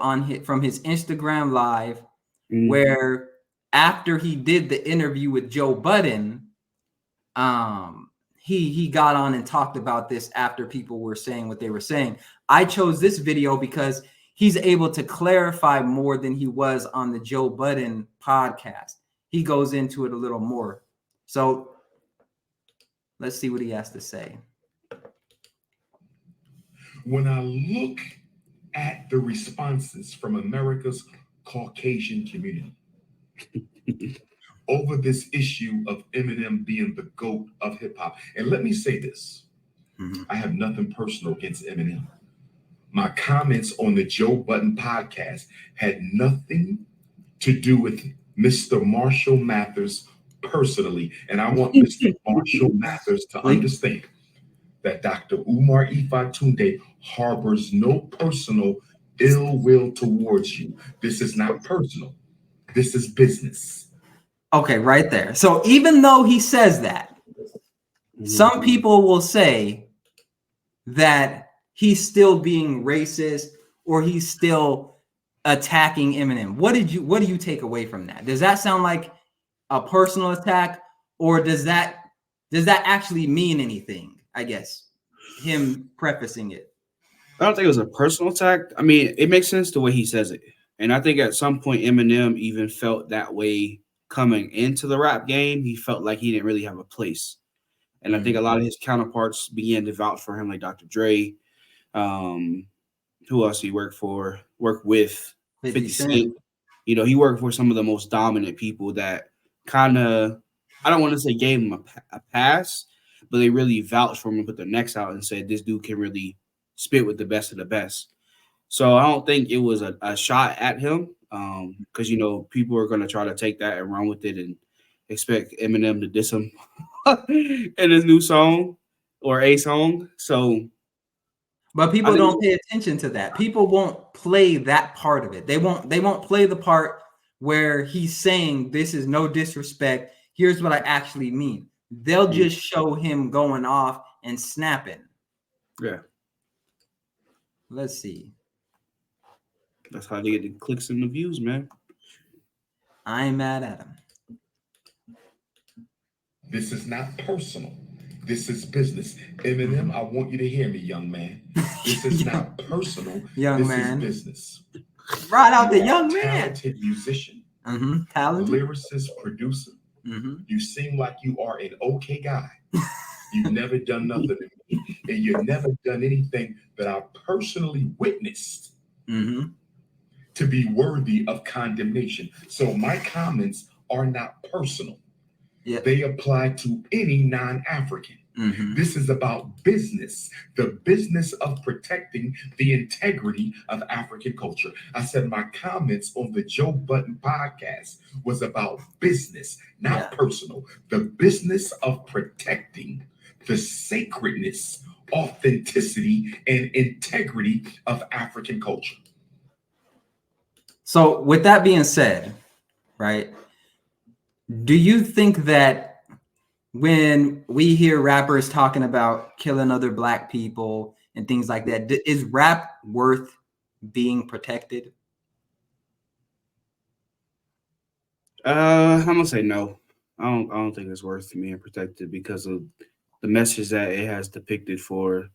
from his Instagram live, Mhm. where after he did the interview with Joe Budden, he got on and talked about this after people were saying what they were saying. I chose this video because he's able to clarify more than he was on the Joe Budden podcast. He goes into it a little more. So let's see what he has to say. When I look at the responses from America's Caucasian community over this issue of Eminem being the GOAT of hip hop, and let me say this, I have nothing personal against Eminem. My comments on the Joe Budden podcast had nothing to do with Mr. Marshall Mathers personally. And I want Mr. Marshall Mathers to understand that Dr. Umar Ifatunde harbors no personal ill will towards you. This is not personal. This is business. Okay, right there. So even though he says that, some people will say that he's still being racist or he's still attacking Eminem. What do you take away from that? Does that sound like a personal attack, or does that actually mean anything? I guess him prefacing it. I don't think it was a personal attack. I mean, it makes sense the way he says it. And I think at some point Eminem even felt that way coming into the rap game. He felt like he didn't really have a place. And I think a lot of his counterparts began to vouch for him, like Dr. Dre. Who else he worked with? 50 Cent. You know, he worked for some of the most dominant people that kind of, I don't want to say gave him a pass, but they really vouched for him and put their necks out and said, this dude can really spit with the best of the best. So I don't think it was a shot at him because, you know, people are going to try to take that and run with it and expect Eminem to diss him in his new song or a song. So, but people don't pay attention to that. People won't play that part of it. They won't play the part where he's saying this is no disrespect. Here's what I actually mean. They'll just show him going off and snapping. Yeah. Let's see. That's how they get the clicks and the views, man. I ain't mad at him. This is not personal. This is business. Eminem, I want you to hear me, young man. This is not personal. Young this man. Is business. Right out the young man. Talented musician. Talented. Lyricist, producer. You seem like you are an okay guy. You've never done nothing to me. And you've never done anything that I personally witnessed to be worthy of condemnation. So my comments are not personal. Yep. They apply to any non-African. This is about business, the business of protecting the integrity of African culture. I said my comments on the Joe Budden podcast was about business, not personal. The business of protecting the sacredness, authenticity, and integrity of African culture. So with that being said, right, do you think that when we hear rappers talking about killing other Black people and things like that, is rap worth being protected? I'm gonna say no. I don't think it's worth being protected because of the message that it has depicted for